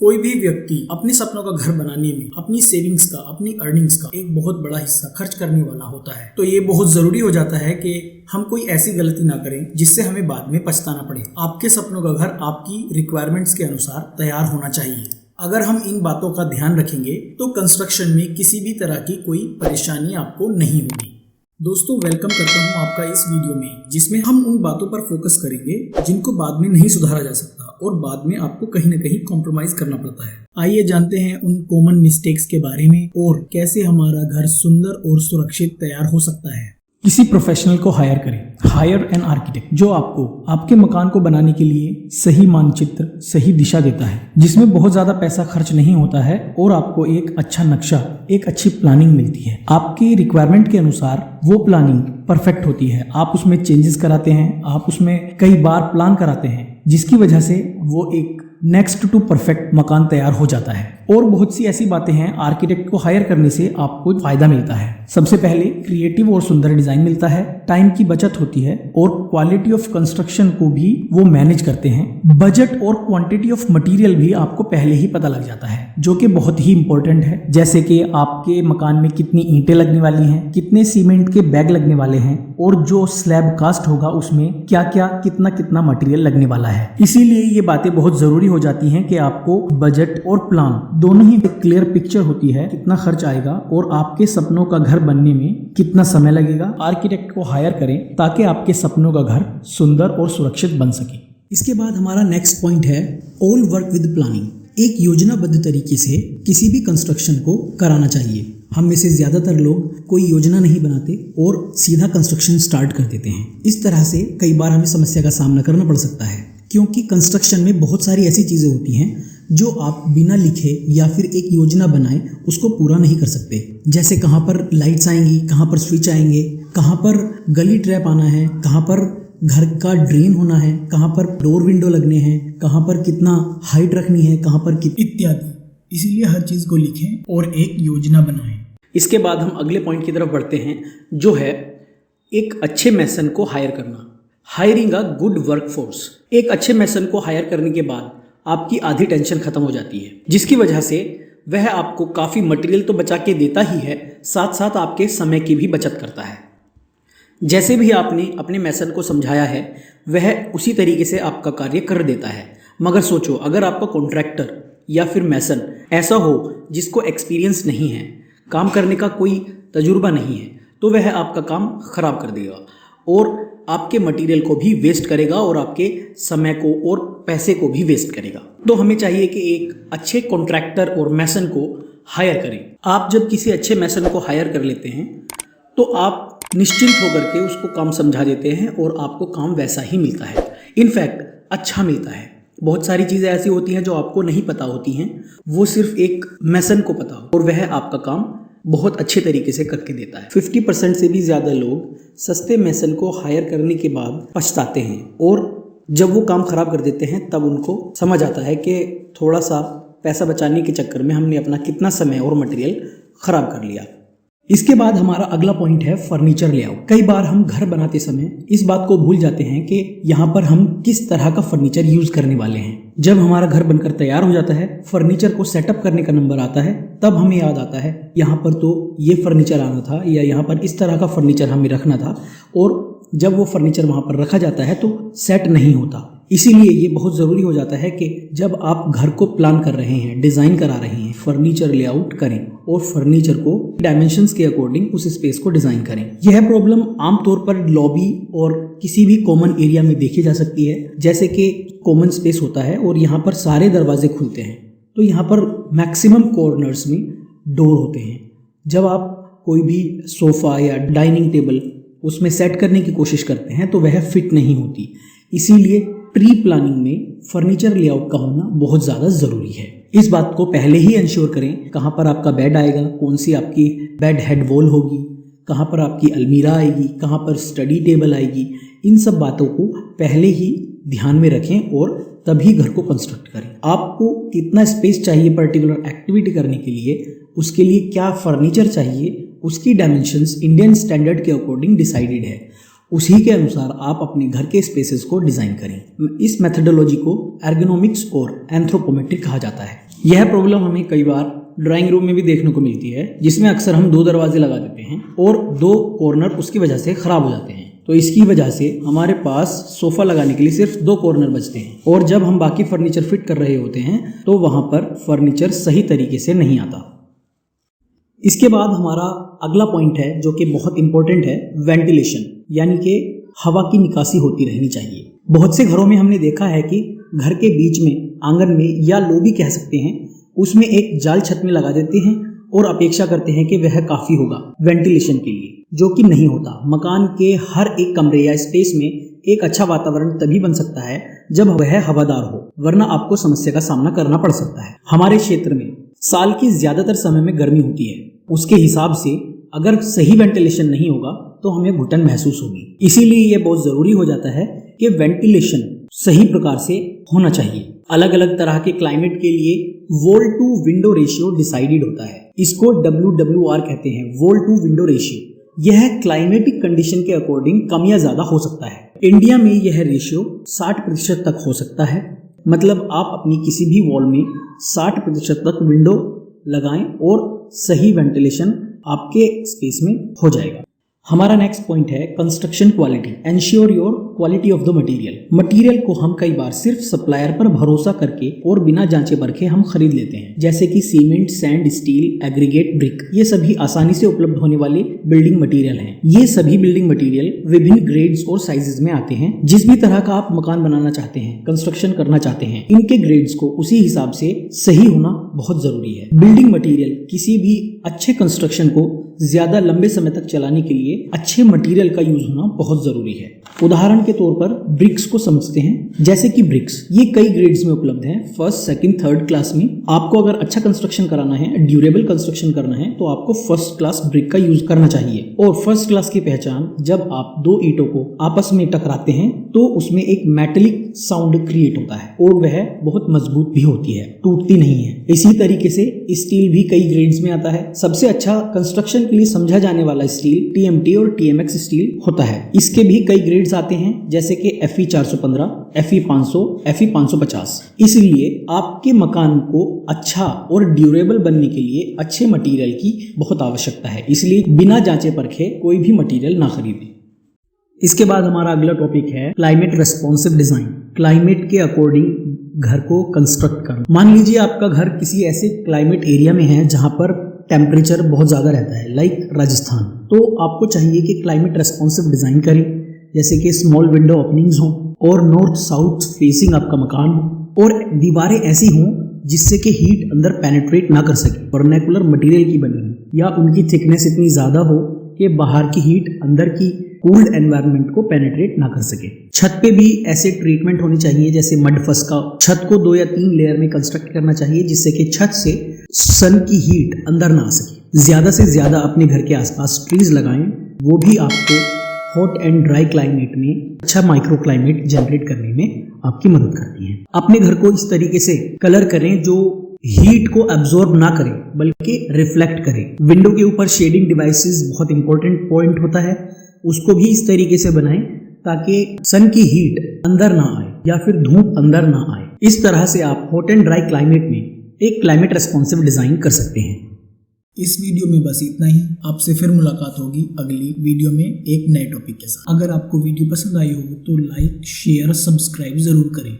कोई भी व्यक्ति अपने सपनों का घर बनाने में अपनी सेविंग्स का, अपनी अर्निंग्स का एक बहुत बड़ा हिस्सा खर्च करने वाला होता है। तो ये बहुत जरूरी हो जाता है कि हम कोई ऐसी गलती ना करें जिससे हमें बाद में पछताना पड़े। आपके सपनों का घर आपकी रिक्वायरमेंट्स के अनुसार तैयार होना चाहिए। अगर हम इन बातों का ध्यान रखेंगे तो कंस्ट्रक्शन में किसी भी तरह की कोई परेशानी आपको नहीं होगी। दोस्तों, वेलकम करता हूं आपका इस वीडियो में, जिसमें हम उन बातों पर फोकस करेंगे जिनको बाद में नहीं सुधारा जा सकता और बाद में आपको कहीं न कहीं कॉम्प्रोमाइज करना पड़ता है। आइए जानते हैं उन कॉमन मिस्टेक्स के बारे में और कैसे हमारा घर सुंदर और सुरक्षित तैयार हो सकता है। किसी प्रोफेशनल को हायर करें। हायर एन आर्किटेक्ट जो आपको आपके मकान को बनाने के लिए सही मानचित्र, सही दिशा देता है, जिसमें बहुत ज्यादा पैसा खर्च नहीं होता है और आपको एक अच्छा नक्शा, एक अच्छी प्लानिंग मिलती है। आपकी रिक्वायरमेंट के अनुसार वो प्लानिंग परफेक्ट होती है। आप उसमें चेंजेस कराते हैं, आप उसमें कई बार प्लान कराते हैं, जिसकी वजह से वो एक नेक्स्ट टू परफेक्ट मकान तैयार हो जाता है। और बहुत सी ऐसी बातें हैं, आर्किटेक्ट को हायर करने से आपको फायदा मिलता है। सबसे पहले क्रिएटिव और सुंदर डिजाइन मिलता है, टाइम की बचत होती है और क्वालिटी ऑफ कंस्ट्रक्शन को भी वो मैनेज करते हैं। बजट और क्वांटिटी ऑफ मटेरियल भी आपको पहले ही पता लग जाता है, जो कि बहुत ही इंपॉर्टेंट है। जैसे कि आपके मकान में कितनी ईंटें लगने वाली हैं, कितने सीमेंट के बैग लगने वाले हैं और जो स्लैब कास्ट होगा उसमें क्या क्या कितना कितना मटेरियल लगने वाला है। इसीलिए ये बातें बहुत जरूरी हो जाती हैं कि आपको बजट और प्लान दोनों ही एक क्लियर पिक्चर होती है, कितना खर्च आएगा और आपके सपनों का घर बनने में कितना समय लगेगा। आर्किटेक्ट को हायर करें ताकि आपके सपनों का घर सुंदर और सुरक्षित बन सके। इसके बाद हमारा नेक्स्ट पॉइंट है ऑल वर्क विद प्लानिंग। एक योजनाबद्ध तरीके से किसी भी कंस्ट्रक्शन को कराना चाहिए। हम में से ज्यादातर लोग कोई योजना नहीं बनाते और सीधा कंस्ट्रक्शन स्टार्ट कर देते हैं। इस तरह से कई बार हमें समस्या का सामना करना पड़ सकता है, क्योंकि कंस्ट्रक्शन में बहुत सारी ऐसी चीजें होती हैं जो आप बिना लिखे या फिर एक योजना बनाए उसको पूरा नहीं कर सकते। जैसे कहाँ पर लाइट्स आएंगी, कहाँ पर स्विच आएंगे, कहाँ पर गली ट्रैप आना है, कहाँ पर घर का ड्रेन होना है, कहाँ पर डोर विंडो लगने हैं, कहाँ पर कितना हाइट रखनी है, कहाँ पर इत्यादि। इसीलिए हर चीज को लिखें और एक योजना बनाएं। इसके बाद हम अगले पॉइंट की तरफ बढ़ते हैं, जो है एक अच्छे मैसन को हायर करना। Hiring a good workforce. एक अच्छे मैसन को हायर करने के बाद आपकी आधी टेंशन खत्म हो जाती है, जिसकी वजह से वह आपको काफी मटेरियल तो बचा के देता ही है, साथ साथ आपके समय की भी बचत करता है। जैसे भी आपने अपने मैसन को समझाया है वह उसी तरीके से आपका कार्य कर देता है। मगर सोचो, अगर आपका कॉन्ट्रैक्टर या फिर मैसन ऐसा हो जिसको एक्सपीरियंस नहीं है, काम करने का कोई तजुर्बा नहीं है, तो वह आपका काम खराब कर देगा और आपके मटेरियल को भी वेस्ट करेगा और आपके समय को और पैसे को भी वेस्ट करेगा। तो हमें चाहिए कि एक अच्छे कॉन्ट्रैक्टर और मैसन को हायर करें। आप जब किसी अच्छे मैसन को हायर कर लेते हैं तो आप निश्चिंत होकर के उसको काम समझा देते हैं और आपको काम वैसा ही मिलता है, इनफैक्ट अच्छा मिलता है। बहुत सारी चीज़ें ऐसी होती हैं जो आपको नहीं पता होती हैं, वो सिर्फ एक मैसन को पता हो और वह आपका काम बहुत अच्छे तरीके से करके देता है। 50% से भी ज़्यादा लोग सस्ते मैसन को हायर करने के बाद पछताते हैं और जब वो काम खराब कर देते हैं तब उनको समझ आता है कि थोड़ा सा पैसा बचाने के चक्कर में हमने अपना कितना समय और मटेरियल खराब कर लिया। इसके बाद हमारा अगला पॉइंट है फर्नीचर लेआउट। कई बार हम घर बनाते समय इस बात को भूल जाते हैं कि यहाँ पर हम किस तरह का फर्नीचर यूज करने वाले हैं। जब हमारा घर बनकर तैयार हो जाता है, फर्नीचर को सेटअप करने का नंबर आता है, तब हमें याद आता है यहाँ पर तो ये फर्नीचर आना था या यहाँ पर इस तरह का फर्नीचर हमें रखना था, और जब वो फर्नीचर वहाँ पर रखा जाता है तो सेट नहीं होता। इसीलिए ये बहुत ज़रूरी हो जाता है कि जब आप घर को प्लान कर रहे हैं, डिज़ाइन करा रहे हैं, फर्नीचर लेआउट करें और फर्नीचर को डायमेंशंस के अकॉर्डिंग उस स्पेस को डिज़ाइन करें। यह प्रॉब्लम आमतौर पर लॉबी और किसी भी कॉमन एरिया में देखी जा सकती है। जैसे कि कॉमन स्पेस होता है और यहाँ पर सारे दरवाजे खुलते हैं, तो यहाँ पर मैक्सिमम कॉर्नर्स में डोर होते हैं। जब आप कोई भी सोफ़ा या डाइनिंग टेबल उसमें सेट करने की कोशिश करते हैं तो वह फिट नहीं होती। इसीलिए प्री प्लानिंग में फर्नीचर लेआउट का होना बहुत ज़्यादा ज़रूरी है। इस बात को पहले ही इंश्योर करें, कहाँ पर आपका बेड आएगा, कौन सी आपकी बेड हेड वॉल होगी, कहाँ पर आपकी अलमीरा आएगी, कहाँ पर स्टडी टेबल आएगी। इन सब बातों को पहले ही ध्यान में रखें और तभी घर को कंस्ट्रक्ट करें। आपको कितना स्पेस चाहिए पर्टिकुलर एक्टिविटी करने के लिए, उसके लिए क्या फर्नीचर चाहिए, उसकी डायमेंशंस इंडियन स्टैंडर्ड के अकॉर्डिंग डिसाइडेड है। उसी के अनुसार आप अपने घर के स्पेसेस को डिज़ाइन करें। इस मेथडोलॉजी को एर्गोनॉमिक्स और एंथ्रोपोमेट्री कहा जाता है। यह प्रॉब्लम हमें कई बार ड्राइंग रूम में भी देखने को मिलती है, जिसमें अक्सर हम 2 दरवाजे लगा देते हैं और 2 कॉर्नर उसकी वजह से खराब हो जाते हैं। तो इसकी वजह से हमारे पास सोफा लगाने के लिए सिर्फ 2 कॉर्नर बचते हैं और जब हम बाकी फर्नीचर फिट कर रहे होते हैं तो वहां पर फर्नीचर सही तरीके से नहीं आता। इसके बाद हमारा अगला पॉइंट है जो कि बहुत इंपॉर्टेंट है, वेंटिलेशन, यानी कि हवा की निकासी होती रहनी चाहिए। बहुत से घरों में हमने देखा है कि घर के बीच में, आंगन में या लॉबी कह सकते हैं, उसमें एक जाल छत में लगा देते हैं और अपेक्षा करते हैं कि वह काफी होगा वेंटिलेशन के लिए, जो कि नहीं होता। मकान के हर एक कमरे या स्पेस में एक अच्छा वातावरण तभी बन सकता है जब वह हवादार हो, वरना आपको समस्या का सामना करना पड़ सकता है। हमारे क्षेत्र में साल के ज्यादातर समय में गर्मी होती है, उसके हिसाब से अगर सही वेंटिलेशन नहीं होगा तो हमें घुटन महसूस होगी। इसीलिए यह बहुत जरूरी हो जाता है कि वेंटिलेशन सही प्रकार से होना चाहिए। अलग अलग तरह के क्लाइमेट के लिए wall to window ratio decided होता है। इसको WWR कहते हैं, वॉल टू विंडो रेशियो। यह क्लाइमेटिक कंडीशन के अकॉर्डिंग कम या ज्यादा हो सकता है। इंडिया में यह रेशियो 60% तक हो सकता है। मतलब आप अपनी किसी भी वॉल में 60% तक विंडो लगाएं और सही वेंटिलेशन आपके स्पेस में हो जाएगा। हमारा नेक्स्ट पॉइंट है construction quality. Ensure your quality of the material. Material को हम कई बार सिर्फ सप्लायर पर भरोसा करके और बिना जांचे परखे हम खरीद लेते हैं, जैसे कि cement, sand, steel, aggregate, brick. ये सभी आसानी से उपलब्ध होने वाले बिल्डिंग मटेरियल हैं। ये सभी बिल्डिंग मटेरियल विभिन्न ग्रेड्स और साइजेस में आते हैं। जिस भी तरह का आप मकान बनाना चाहते हैं, कंस्ट्रक्शन करना चाहते हैं, इनके ग्रेड्स को उसी हिसाब से सही होना बहुत जरूरी है। बिल्डिंग मटेरियल किसी भी अच्छे कंस्ट्रक्शन को ज्यादा लंबे समय तक चलाने के लिए अच्छे मटेरियल का यूज होना बहुत जरूरी है। उदाहरण के तौर पर ब्रिक्स को समझते हैं। जैसे कि ब्रिक्स ये कई ग्रेड्स में उपलब्ध हैं, 1st, 2nd, 3rd क्लास में। आपको अगर अच्छा कंस्ट्रक्शन कराना है, ड्यूरेबल कंस्ट्रक्शन करना है, तो आपको 1st क्लास ब्रिक का यूज करना चाहिए। और 1st क्लास की पहचान, जब आप 2 ईंटों को आपस में टकराते हैं तो उसमें एक मेटेलिक साउंड क्रिएट होता है और वह बहुत मजबूत भी होती है, टूटती नहीं है। इसी तरीके से स्टील भी कई ग्रेड्स में आता है। सबसे अच्छा कंस्ट्रक्शन के लिए समझा जाने वाला स्टील TMT और TMX स्टील होता है। इसके भी कई ग्रेड्स आते हैं, जैसे कि FE 415, FE 500, FE 550। इसलिए आपके मकान को अच्छा और ड्यूरेबल बनने के लिए अच्छे मटेरियल की बहुत आवश्यकता है। इसलिए बिना जांचे परखे कोई भी मटेरियल ना खरीदें। इसके बाद हमारा अगला टॉपिक है क्लाइमेट रेस्पॉन्सिव डिजाइन। क्लाइमेट के अकॉर्डिंग घर को कंस्ट्रक्ट करना। मान लीजिए आपका घर किसी ऐसे क्लाइमेट एरिया में है जहां पर टेम्परेचर बहुत ज़्यादा रहता है, लाइक राजस्थान। तो आपको चाहिए कि क्लाइमेट रेस्पॉन्सिव डिज़ाइन करें, जैसे कि स्मॉल विंडो ओपनिंग्स हो और नॉर्थ साउथ फेसिंग आपका मकान हो और दीवारें ऐसी हों जिससे कि हीट अंदर पेनिट्रेट ना कर सके, वर्नैकुलर मटेरियल की बनी हो, या उनकी थिकनेस इतनी ज़्यादा हो कि बाहर की हीट अंदर की कूल्ड एनवायरनमेंट को पेनिट्रेट ना कर सके। छत पे भी ऐसे ट्रीटमेंट होनी चाहिए, जैसे मड फस का। छत को 2 या 3 लेयर में कंस्ट्रक्ट करना चाहिए जिससे कि छत से सन की हीट अंदर ना आ सके। ज्यादा से ज्यादा अपने घर के आसपास ट्रीज लगाएं, वो भी आपको हॉट एंड ड्राई क्लाइमेट में अच्छा माइक्रो क्लाइमेट जनरेट करने में आपकी मदद करती हैं। अपने घर को इस तरीके से कलर करें जो हीट को एब्जॉर्ब ना करे बल्कि रिफ्लेक्ट करे। विंडो के ऊपर शेडिंग डिवाइसेस बहुत इंपॉर्टेंट पॉइंट होता है, उसको भी इस तरीके से बनाएं ताकि सन की हीट अंदर ना आए या फिर धूप अंदर ना आए। इस तरह से आप हॉट एंड ड्राई क्लाइमेट में एक क्लाइमेट रेस्पॉन्सिव डिजाइन कर सकते हैं। इस वीडियो में बस इतना ही। आपसे फिर मुलाकात होगी अगली वीडियो में एक नए टॉपिक के साथ। अगर आपको वीडियो पसंद आई हो तो लाइक, शेयर, सब्सक्राइब जरूर करें।